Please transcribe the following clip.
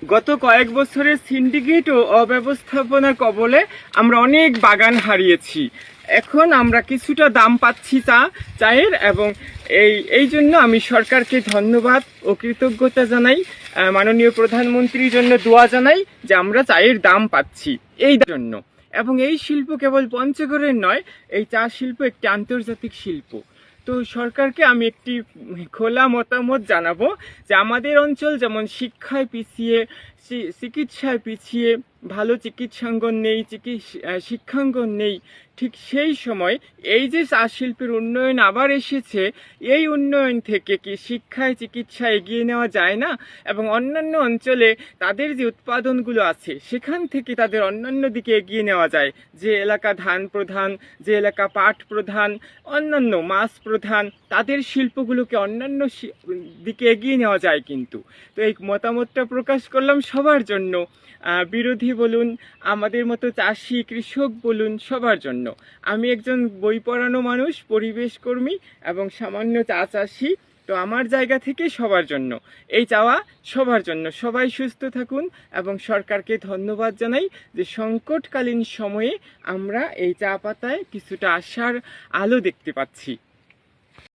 গত কয়েক বছরের সিন্ডিকেট ও অব্যবস্থাপনার কবলে আমরা অনেক বাগান হারিয়েছি। এখন আমরা কিছুটা দাম পাচ্ছি চায়ের, এবং এই জন্য আমি সরকারকে ধন্যবাদ ও কৃতজ্ঞতা জানাই। মাননীয় প্রধানমন্ত্রীর জন্য দোয়া জানাই যে আমরা চায়ের দাম পাচ্ছি এই জন্য। এবং এই শিল্প কেবল পঞ্চগড়ের নয়, এই চা শিল্প একটি আন্তর্জাতিক শিল্প। তো সরকারকে আমি একটি খোলা মতামত জানাবো যে আমাদের অঞ্চল যেমন শিক্ষায় পিছিয়ে, চিকিৎসায় পিছিয়ে, ভালো চিকিৎসাঙ্গন নেই, শিক্ষাঙ্গন নেই, ঠিক সেই সময় এই যে চা শিল্পের উন্নয়ন আবার এসেছে, এই উন্নয়ন থেকে কি শিক্ষায় চিকিৎসা এগিয়ে নেওয়া যায় না? এবং অন্যান্য অঞ্চলে তাদের যে উৎপাদনগুলো আছে সেখান থেকে তাদের অন্যান্য দিকে এগিয়ে নেওয়া যায়। যে এলাকা ধান প্রধান, যে এলাকা পাট প্রধান, অন্যান্য মাছ প্রধান, তাদের শিল্পগুলোকে অন্যান্য দিকে এগিয়ে নেওয়া যায় কিন্তু। তো এই মতামতটা প্রকাশ করলাম সবার জন্য, বিরোধী বলুন, আমাদের মতো চাষি কৃষক বলুন, সবার জন্য। আমি একজন বই পড়ানো মানুষ, পরিবেশ কর্মী এবং সামান্য চা চাষি। তো আমার জায়গা থেকে সবার জন্য এই চাওয়া, সবার জন্য সবাই সুস্থ থাকুন। এবং সরকারকে ধন্যবাদ জানাই যে সংকটকালীন সময়ে আমরা এই চা পাতায় কিছুটা আশার আলো দেখতে পাচ্ছি।